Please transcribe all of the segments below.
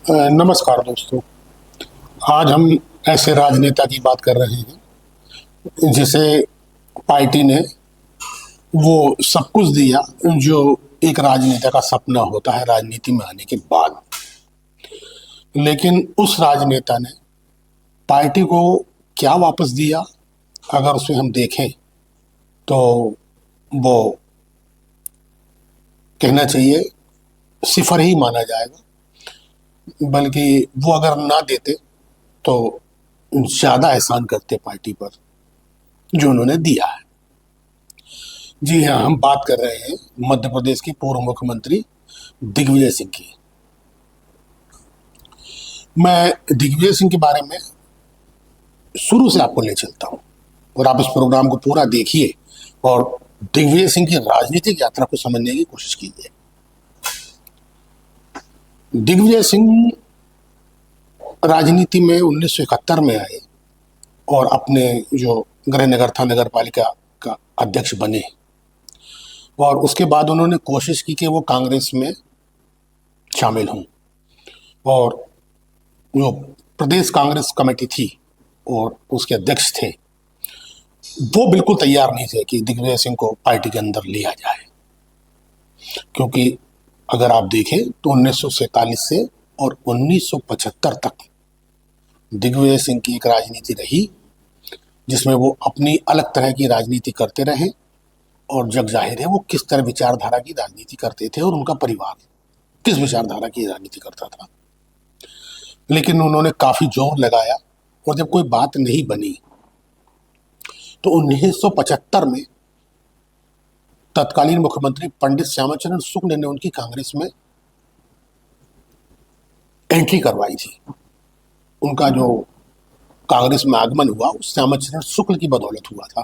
नमस्कार दोस्तों। आज हम ऐसे राजनेता की बात कर रहे हैं जिसे पार्टी ने वो सब कुछ दिया जो एक राजनेता का सपना होता है राजनीति में आने के बाद। लेकिन उस राजनेता ने पार्टी को क्या वापस दिया, अगर उसे हम देखें तो वो कहना चाहिए सिफर ही माना जाएगा। बल्कि वो अगर ना देते तो ज्यादा एहसान करते पार्टी पर जो उन्होंने दिया है। जी हाँ, हम बात कर रहे हैं मध्य प्रदेश की पूर्व मुख्यमंत्री दिग्विजय सिंह की। मैं दिग्विजय सिंह के बारे में शुरू से आपको ले चलता हूँ और आप इस प्रोग्राम को पूरा देखिए और दिग्विजय सिंह की राजनीतिक यात्रा को समझने की कोशिश कीजिए। दिग्विजय सिंह राजनीति में 1971 में आए और अपने जो गृहनगर था नगर पालिका का अध्यक्ष बने और उसके बाद उन्होंने कोशिश की कि वो कांग्रेस में शामिल हों और जो प्रदेश कांग्रेस कमेटी थी और उसके अध्यक्ष थे वो बिल्कुल तैयार नहीं थे कि दिग्विजय सिंह को पार्टी के अंदर लिया जाए, क्योंकि अगर आप देखें तो 1947 से और 1975 तक दिग्विजय सिंह की एक राजनीति रही जिसमें वो अपनी अलग तरह की राजनीति करते रहे और जग जाहिर है वो किस तरह विचारधारा की राजनीति करते थे और उनका परिवार किस विचारधारा की राजनीति करता था। लेकिन उन्होंने काफी जोर लगाया और जब कोई बात नहीं बनी तो 1975 में तत्कालीन मुख्यमंत्री पंडित श्यामाचरण शुक्ल ने उनकी कांग्रेस में एंट्री करवाई थी। उनका जो कांग्रेस में आगमन हुआ उस श्यामाचरण शुक्ल की बदौलत हुआ था,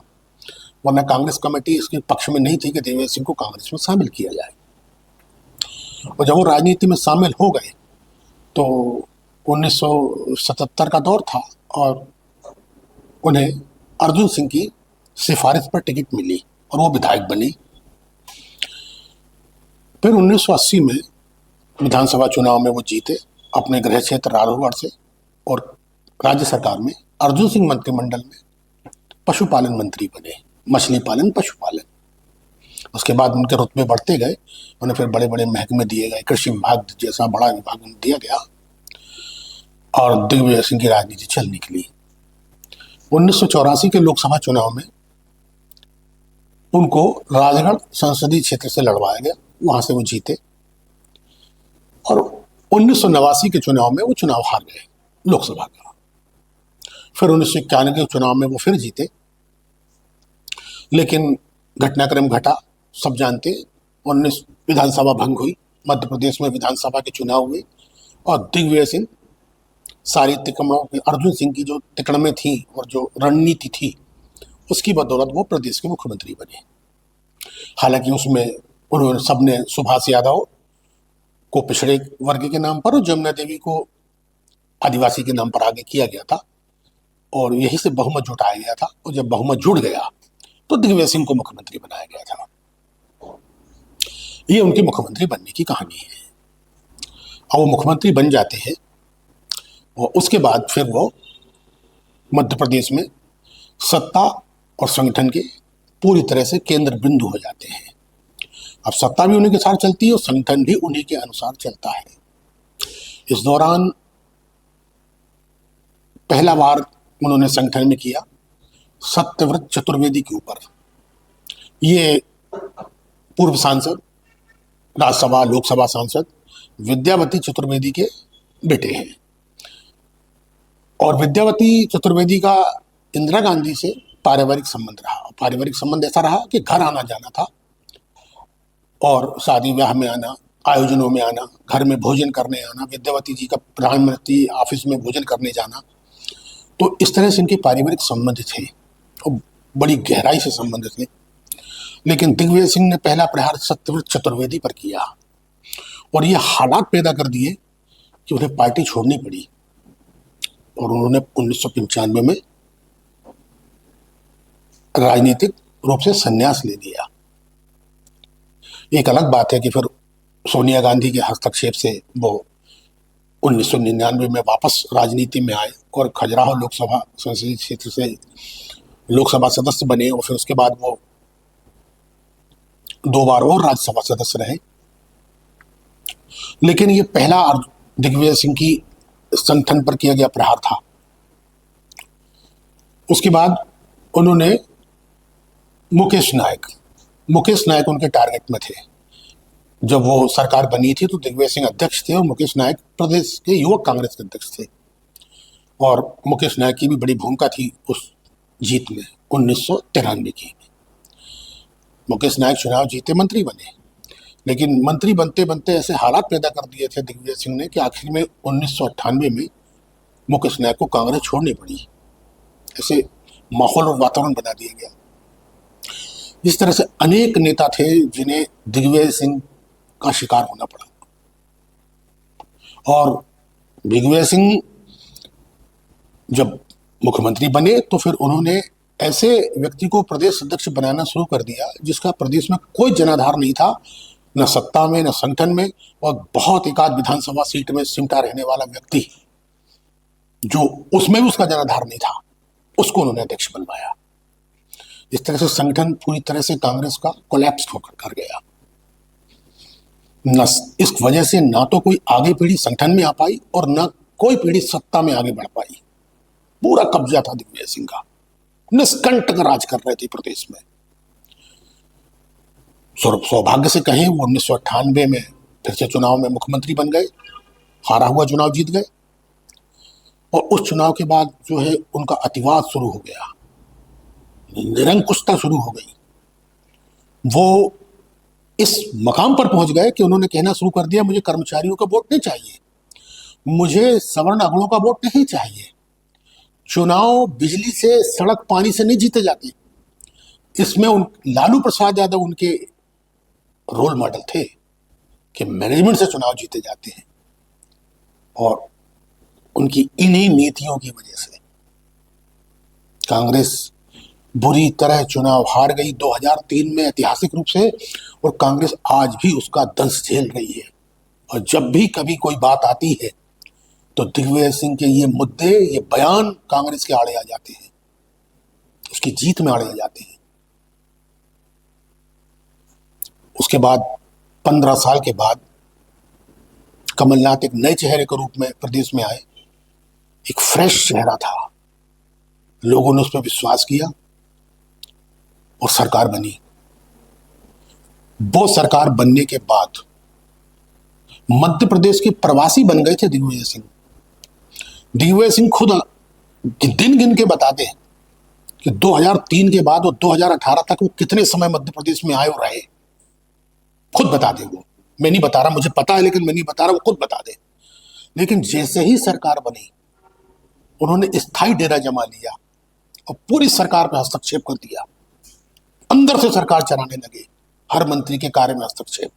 वरना कांग्रेस कमेटी इसके पक्ष में नहीं थी कि दिग्विजय सिंह को कांग्रेस में शामिल किया जाए। और जब वो राजनीति में शामिल हो गए तो 1977 का दौर था और उन्हें अर्जुन सिंह की सिफारिश पर टिकट मिली और वो विधायक बनी। फिर 1980 में विधानसभा चुनाव में वो जीते अपने गृह क्षेत्र राघवगढ़ से और राज्य सरकार में अर्जुन सिंह मंत्रिमंडल में पशुपालन मंत्री बने, मछली पालन पशुपालन। उसके बाद उनके रुतबे बढ़ते गए, उन्हें फिर बड़े बड़े महकमे दिए गए, कृषि विभाग जैसा बड़ा विभाग उन्हें दिया गया और दिग्विजय सिंह की राजनीति चल निकली। 1984 के लोकसभा चुनाव में उनको राजगढ़ संसदीय क्षेत्र से लड़वाया गया, वहां से वो जीते और 1989 के चुनाव में वो चुनाव हार गए लोकसभा का। फिर 1991 के चुनाव में वो फिर जीते, लेकिन घटनाक्रम घटा, सब जानते। 19 विधानसभा भंग हुई, मध्य प्रदेश में विधानसभा के चुनाव हुए और दिग्विजय सिंह सारी तिकड़ों अर्जुन सिंह की जो तिकड़में थी और जो रणनीति थी उसकी बदौलत वो प्रदेश के मुख्यमंत्री बने। हालांकि उसमें उन्होंने सबने सुभाष यादव को पिछड़े वर्ग के नाम पर और जमुना देवी को आदिवासी के नाम पर आगे किया गया था और यही से बहुमत जुटाया गया था और जब बहुमत जुड़ गया तो दिग्विजय सिंह को मुख्यमंत्री बनाया गया था। ये उनकी मुख्यमंत्री बनने की कहानी है। अब वो मुख्यमंत्री बन जाते हैं और उसके बाद फिर वो मध्य प्रदेश में सत्ता और संगठन के पूरी तरह से केंद्र बिंदु हो जाते हैं। अब सत्ता भी उन्हीं के साथ चलती है और संगठन भी उन्हीं के अनुसार चलता है। इस दौरान पहला बार उन्होंने संगठन में किया सत्यव्रत चतुर्वेदी के ऊपर। ये पूर्व सांसद, राज्यसभा लोकसभा सांसद विद्यावती चतुर्वेदी के बेटे हैं और विद्यावती चतुर्वेदी का इंदिरा गांधी से पारिवारिक संबंध रहा। पारिवारिक संबंध ऐसा रहा कि घर आना जाना था और शादी ब्याह में आना, आयोजनों में आना, घर में भोजन करने आना, विद्यावती जी का प्रधानमंत्री ऑफिस में भोजन करने जाना। तो इस तरह से इनके पारिवारिक संबंध थे और बड़ी गहराई से संबंध थे। लेकिन दिग्विजय सिंह ने पहला प्रहार सत्यव्रत चतुर्वेदी पर किया और ये हालात पैदा कर दिए कि उन्हें पार्टी छोड़नी पड़ी और उन्होंने 1995 में राजनीतिक रूप से संन्यास ले लिया। एक अलग बात है कि फिर सोनिया गांधी के हस्तक्षेप से वो 1999 में वापस राजनीति में आए और खजुराहो लोकसभा संसदीय क्षेत्र से लोकसभा सदस्य बने और फिर उसके बाद वो 2 बार और राज्यसभा सदस्य रहे। लेकिन ये पहला दिग्विजय सिंह की संगठन पर किया गया प्रहार था। उसके बाद उन्होंने मुकेश नायक उनके टारगेट में थे। जब वो सरकार बनी थी तो दिग्विजय सिंह अध्यक्ष थे और मुकेश नायक प्रदेश के युवक कांग्रेस के अध्यक्ष थे, और मुकेश नायक की भी बड़ी भूमिका थी उस जीत में 1993 की। मुकेश नायक चुनाव जीते, मंत्री बने, लेकिन मंत्री बनते बनते ऐसे हालात पैदा कर दिए थे दिग्विजय सिंह ने कि आखिर में 1998 में मुकेश नायक को कांग्रेस छोड़नी पड़ी। ऐसे माहौल और वातावरण बना दिया गया। इस तरह से अनेक नेता थे जिन्हें दिग्विजय सिंह का शिकार होना पड़ा। और दिग्विजय सिंह जब मुख्यमंत्री बने तो फिर उन्होंने ऐसे व्यक्ति को प्रदेश अध्यक्ष बनाना शुरू कर दिया जिसका प्रदेश में कोई जनाधार नहीं था, न सत्ता में न संगठन में, और बहुत एकाध विधानसभा सीट में सिमटा रहने वाला व्यक्ति जो उसमें भी उसका जनाधार नहीं था, उसको उन्होंने अध्यक्ष बनवाया। इस तरह से संगठन पूरी तरह से कांग्रेस का कोलैप्स होकर कर गया। इस वजह से ना तो कोई आगे पीढ़ी संगठन में आ पाई और ना कोई पीढ़ी सत्ता में आगे बढ़ पाई। पूरा कब्जा था दिग्विजय सिंह का, निष्कंटक राज कर रहे थे प्रदेश में। सौभाग्य से कहें वो 1998 में फिर से चुनाव में मुख्यमंत्री बन गए, हारा हुआ चुनाव जीत गए, और उस चुनाव के बाद जो है उनका अतिवाद शुरू हो गया, निरंकुशता शुरू हो गई। वो इस मकाम पर पहुंच गए कि उन्होंने कहना शुरू कर दिया, मुझे कर्मचारियों का वोट नहीं चाहिए, मुझे सवर्ण अगड़ों का वोट नहीं चाहिए, चुनाव बिजली से सड़क पानी से नहीं जीते जाते। इसमें लालू प्रसाद यादव उनके रोल मॉडल थे कि मैनेजमेंट से चुनाव जीते जाते हैं, और उनकी इन्हीं नीतियों की वजह से कांग्रेस बुरी तरह चुनाव हार गई 2003 में ऐतिहासिक रूप से, और कांग्रेस आज भी उसका दंश झेल रही है। और जब भी कभी कोई बात आती है तो दिग्विजय सिंह के ये मुद्दे, ये बयान कांग्रेस के आड़े आ जाते हैं, उसकी जीत में आड़े आ जाते हैं। उसके बाद 15 साल के बाद कमलनाथ एक नए चेहरे के रूप में प्रदेश में आए, एक फ्रेश चेहरा था, लोगों ने उस पर विश्वास किया और सरकार बनी। वो सरकार बनने के बाद मध्य प्रदेश के प्रवासी बन गए थे दिग्विजय सिंह। दिग्विजय सिंह खुद दिन गिन के बताते हैं कि 2003 के बाद और 2018 तक वो कितने समय मध्य प्रदेश में आए और रहे, खुद बता दे। वो मैं नहीं बता रहा, मुझे पता है लेकिन मैं नहीं बता रहा, वो खुद बता दे। लेकिन जैसे ही सरकार बनी उन्होंने स्थायी डेरा जमा लिया और पूरी सरकार पर हस्तक्षेप कर दिया, अंदर से सरकार चलाने लगे, हर मंत्री के कार्य में हस्तक्षेप,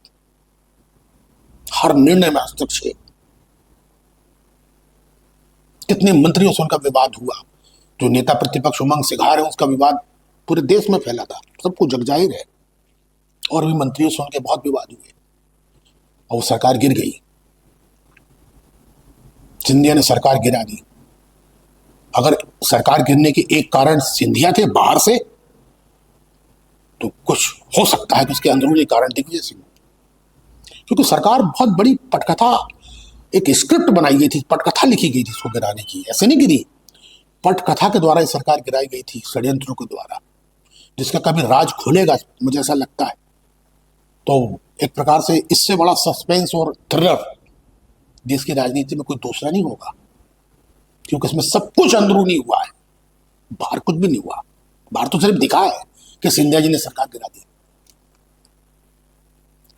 हर निर्णय में हस्तक्षेप। कितने मंत्रियों से उनका विवाद हुआ। जो नेता प्रतिपक्ष उमंग सिघार है उसका विवाद पूरे देश में फैला था, सबको जग जाहिर है, और भी मंत्रियों से उनके बहुत विवाद हुए और वो सरकार गिर गई। सिंधिया ने सरकार गिरा दी। अगर सरकार गिरने के एक कारण सिंधिया थे बाहर से, तो कुछ हो सकता है कि उसके अंदरूनी कारण दिग्विजय सिंह, क्योंकि सरकार बहुत बड़ी पटकथा, एक स्क्रिप्ट बनाई गई थी, पटकथा लिखी गई थी इसको गिराने की। ऐसे नहीं गिरी, पटकथा के द्वारा ये सरकार गिराई गई थी, षड्यंत्रों के द्वारा, जिसका कभी राज खुलेगा मुझे ऐसा लगता है। तो एक प्रकार से इससे बड़ा सस्पेंस और थ्रिलर देश की राजनीति में कोई दूसरा नहीं होगा, क्योंकि इसमें सब कुछ अंदरूनी हुआ है, बाहर कुछ भी नहीं हुआ। बाहर तो सिर्फ दिखा है कि सिंधिया जी ने सरकार गिरा दी।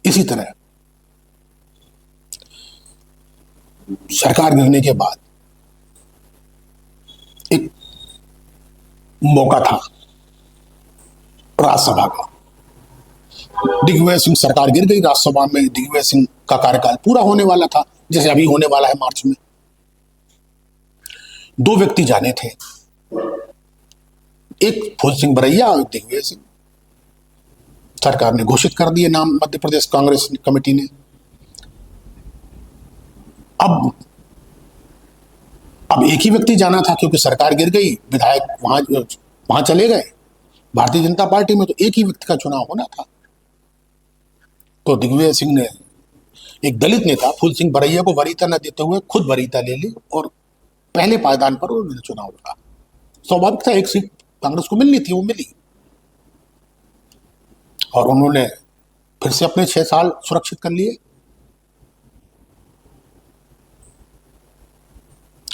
इसी तरह सरकार गिरने के बाद एक मौका था राज्यसभा का। दिग्विजय सिंह, सरकार गिर गई, राज्यसभा में दिग्विजय सिंह का कार्यकाल पूरा होने वाला था, जैसे अभी होने वाला है मार्च में। 2 व्यक्ति जाने थे, एक फूल सिंह बरैया और दिग्विजय सिंह। सरकार ने घोषित कर दिए नाम, मध्य प्रदेश कांग्रेस कमेटी ने। अब अब एक ही व्यक्ति जाना था क्योंकि सरकार गिर गई, विधायक वहां चले गए भारतीय जनता पार्टी में, तो एक ही व्यक्ति का चुनाव होना था। तो दिग्विजय सिंह ने, एक दलित नेता फूल सिंह बरैया को वरीयता न देते हुए खुद वरीयता ले ली और पहले पायदान पर उन्होंने चुनाव लड़ा। स्वाभाविक था, एक सीट कांग्रेस को मिलनी थी, वो मिली और उन्होंने फिर से अपने 6 साल सुरक्षित कर लिए।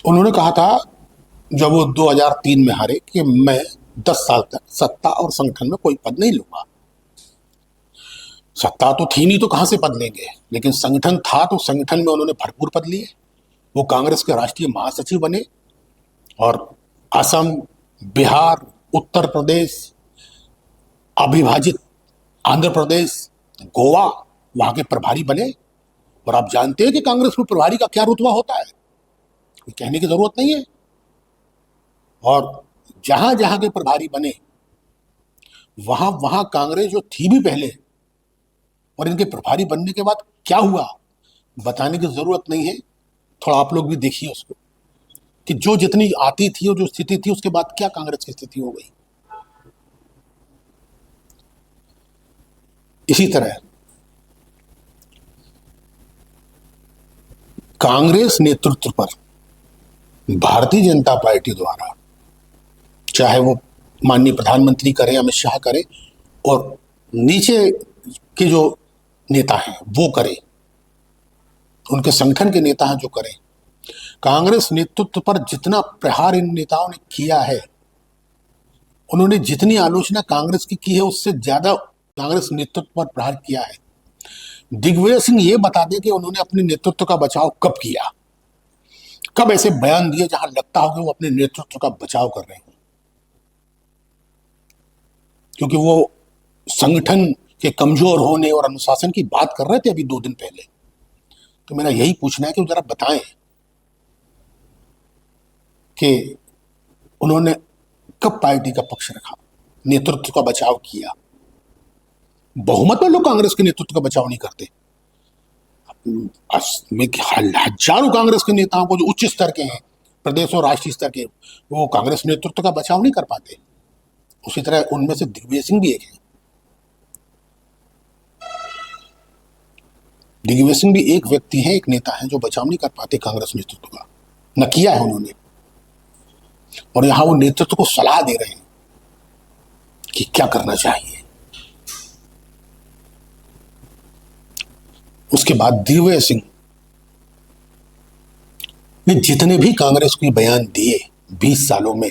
उन्होंने कहा था जब वो 2003 में हारे कि मैं 10 साल तक सत्ता और संगठन में कोई पद नहीं लूंगा। सत्ता तो थी नहीं तो कहां से पद लेंगे, लेकिन संगठन था तो संगठन में उन्होंने भरपूर पद लिए। वो कांग्रेस के राष्ट्रीय महासचिव बने और असम, बिहार, उत्तर प्रदेश, अविभाजित आंध्र प्रदेश, गोवा, वहां के प्रभारी बने। और आप जानते हैं कि कांग्रेस में प्रभारी का क्या रुतबा होता है, कोई कहने की जरूरत नहीं है। और जहां जहां के प्रभारी बने वहां वहां कांग्रेस जो थी भी पहले, और इनके प्रभारी बनने के बाद क्या हुआ बताने की जरूरत नहीं है। थोड़ा आप लोग भी देखिए उसको कि जो जितनी आती थी और जो स्थिति थी उसके बाद क्या कांग्रेस की स्थिति हो गई। इसी तरह कांग्रेस नेतृत्व पर भारतीय जनता पार्टी द्वारा, चाहे वो माननीय प्रधानमंत्री करें, अमित शाह करें, और नीचे के जो नेता हैं वो करें, उनके संगठन के नेता हैं जो करें, कांग्रेस नेतृत्व पर जितना प्रहार इन नेताओं ने किया है, उन्होंने जितनी आलोचना कांग्रेस की है उससे ज्यादा कांग्रेस नेतृत्व पर प्रहार किया है। दिग्विजय सिंह ये बता दें कि उन्होंने अपने नेतृत्व का बचाव कब किया, कब ऐसे बयान दिए जहां लगता हो कि वो अपने नेतृत्व का बचाव कर रहे हैं। क्योंकि वो संगठन के कमजोर होने और अनुशासन की बात कर रहे थे अभी 2 दिन पहले। तो मेरा यही पूछना है कि जरा बताएं कि उन्होंने कब पार्टी का पक्ष रखा, नेतृत्व का बचाव किया। बहुमत में लोग कांग्रेस के नेतृत्व का बचाव नहीं करते। हजारों कांग्रेस के नेताओं को जो उच्च स्तर के हैं, प्रदेश और राष्ट्रीय स्तर के, वो कांग्रेस नेतृत्व का बचाव नहीं कर पाते। उसी तरह उनमें से दिग्विजय सिंह भी एक है। दिग्विजय सिंह भी एक व्यक्ति है, एक नेता है जो बचाव नहीं कर पाते कांग्रेस नेतृत्व का, न किया है उन्होंने। और यहां वो नेतृत्व को सलाह दे रहे हैं कि क्या करना चाहिए। उसके बाद दिग्विजय सिंह ने जितने भी कांग्रेस को बयान दिए 20 सालों में,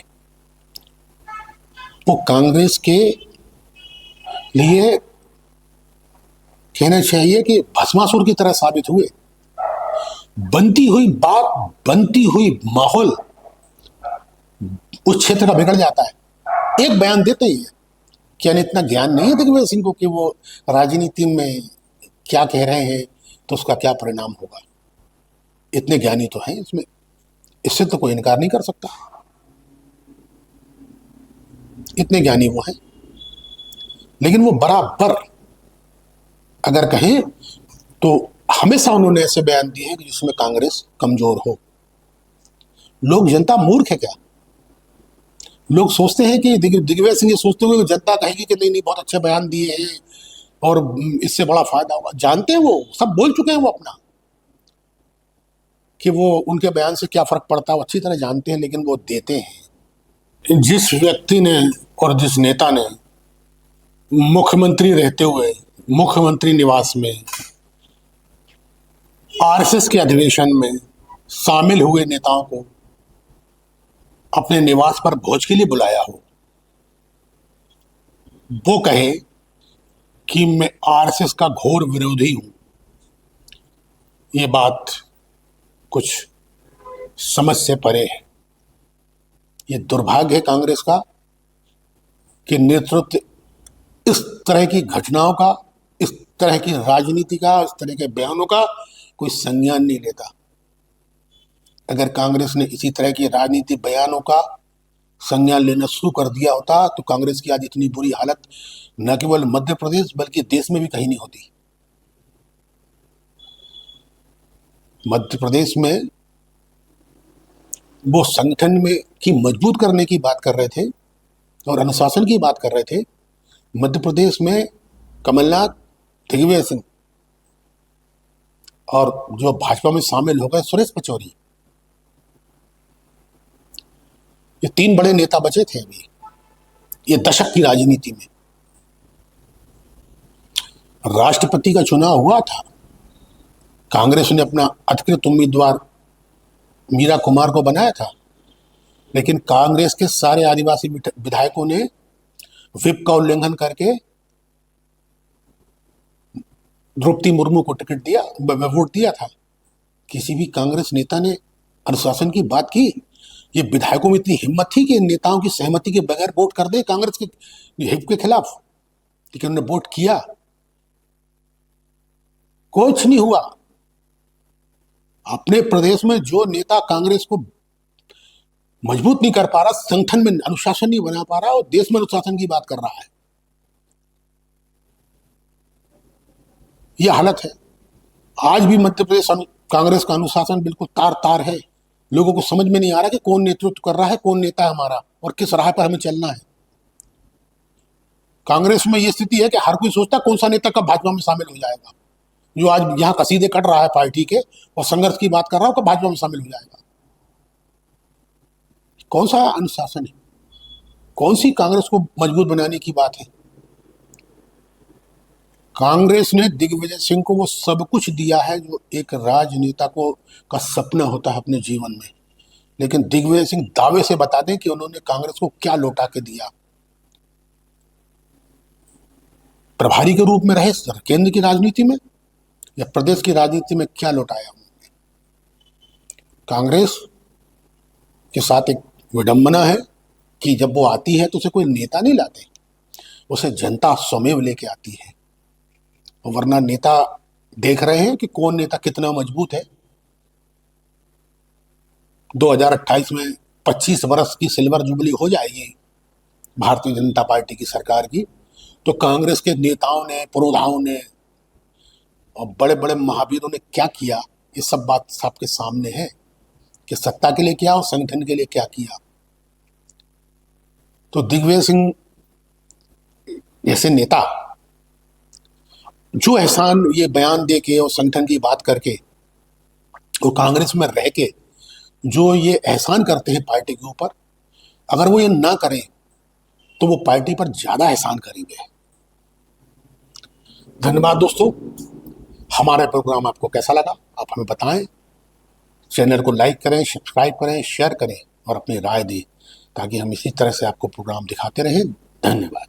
वो कांग्रेस के लिए कहना चाहिए कि भस्मासुर की तरह साबित हुए। बनती हुई बात, बनती हुई माहौल उस क्षेत्र का बिगड़ जाता है। एक बयान देते ही है, क्या इतना ज्ञान नहीं है दिग्विजय सिंह को कि वो राजनीति में क्या कह रहे हैं तो उसका क्या परिणाम होगा। इतने ज्ञानी तो हैं इसमें, इससे तो कोई इनकार नहीं कर सकता। इतने ज्ञानी वो हैं, लेकिन वो बराबर अगर कहें तो हमेशा उन्होंने ऐसे बयान दिए हैं कि जिसमें कांग्रेस कमजोर हो। लोग, जनता मूर्ख है क्या? लोग सोचते हैं कि दिग्विजय सिंह ये सोचते हुए जनता कहेगी कि नहीं नहीं बहुत अच्छे बयान दिए हैं और इससे बड़ा फायदा होगा। जानते हैं, वो सब बोल चुके हैं वो अपना कि वो उनके बयान से क्या फर्क पड़ता है वो अच्छी तरह जानते हैं, लेकिन वो देते हैं। जिस व्यक्ति ने और जिस नेता ने मुख्यमंत्री रहते हुए मुख्यमंत्री निवास में आरएसएस के अधिवेशन में शामिल हुए नेताओं को अपने निवास पर भोज के लिए बुलाया हो, वो कहे कि मैं आरएसएस का घोर विरोधी हूं, ये बात कुछ समझ से परे है। ये दुर्भाग्य है कांग्रेस का कि नेतृत्व इस तरह की घटनाओं का, इस तरह की राजनीति का, इस तरह के बयानों का कोई संज्ञान नहीं लेता। अगर कांग्रेस ने इसी तरह की राजनीति बयानों का संज्ञान लेना शुरू कर दिया होता तो कांग्रेस की आज इतनी बुरी हालत न केवल मध्य प्रदेश बल्कि देश में भी कहीं नहीं होती। मध्य प्रदेश में वो संगठन में की मजबूत करने की बात कर रहे थे और अनुशासन की बात कर रहे थे। मध्य प्रदेश में कमलनाथ, दिग्विजय सिंह और जो भाजपा में शामिल हो गए सुरेश पचौरी, ये तीन बड़े नेता बचे थे अभी ये दशक की राजनीति में। राष्ट्रपति का चुनाव हुआ था, कांग्रेस ने अपना अधिकृत उम्मीदवार मीरा कुमार को बनाया था, लेकिन कांग्रेस के सारे आदिवासी विधायकों ने व्हिप का उल्लंघन करके द्रौपदी मुर्मू को टिकट दिया, वोट दिया था। किसी भी कांग्रेस नेता ने अनुशासन की बात की? ये विधायकों में इतनी हिम्मत थी कि नेताओं की सहमति के बगैर वोट कर दे कांग्रेस के हिप के खिलाफ, लेकिन उन्होंने वोट किया, कुछ नहीं हुआ। अपने प्रदेश में जो नेता कांग्रेस को मजबूत नहीं कर पा रहा, संगठन में अनुशासन नहीं बना पा रहा, और देश में अनुशासन की बात कर रहा है, यह हालत है। आज भी मध्य प्रदेश कांग्रेस का अनुशासन बिल्कुल तार तार है। लोगों को समझ में नहीं आ रहा कि कौन नेतृत्व कर रहा है, कौन नेता है हमारा और किस राह पर हमें चलना है। कांग्रेस में यह स्थिति है कि हर कोई सोचता कौन सा नेता कब भाजपा में शामिल हो जाएगा। जो आज यहां कसीदे कट रहा है पार्टी के और संघर्ष की बात कर रहा हो कब भाजपा में शामिल हो जाएगा। कौन सा अनुशासन है? कौन सी कांग्रेस को मजबूत बनाने की बात है? कांग्रेस ने दिग्विजय सिंह को वो सब कुछ दिया है जो एक राजनेता को का सपना होता है अपने जीवन में, लेकिन दिग्विजय सिंह दावे से बता दें कि उन्होंने कांग्रेस को क्या लौटा के दिया। प्रभारी के रूप में रहे केंद्र की राजनीति में या प्रदेश की राजनीति में, क्या लौटाया उन्होंने? कांग्रेस के साथ एक विडंबना है कि जब वो आती है तो उसे कोई नेता नहीं लाते, उसे जनता स्वयं लेके आती है। वरना नेता देख रहे हैं कि कौन नेता कितना मजबूत है। 2028 में 25 वर्ष की सिल्वर जुबली हो जाएगी भारतीय जनता पार्टी की सरकार की, तो कांग्रेस के नेताओं ने, पुरोधाओं ने और बड़े बड़े महावीरों ने क्या किया, ये सब बात सबके सामने है कि सत्ता के लिए क्या और संगठन के लिए क्या किया। तो दिग्विजय सिंह जैसे नेता जो एहसान ये बयान दे के और संगठन की बात करके और कांग्रेस में रह के जो ये एहसान करते हैं पार्टी के ऊपर, अगर वो ये ना करें तो वो पार्टी पर ज्यादा एहसान करेंगे। धन्यवाद दोस्तों, हमारा प्रोग्राम आपको कैसा लगा आप हमें बताएं। चैनल को लाइक करें, सब्सक्राइब करें, शेयर करें और अपनी राय दें, ताकि हम इसी तरह से आपको प्रोग्राम दिखाते रहें। धन्यवाद।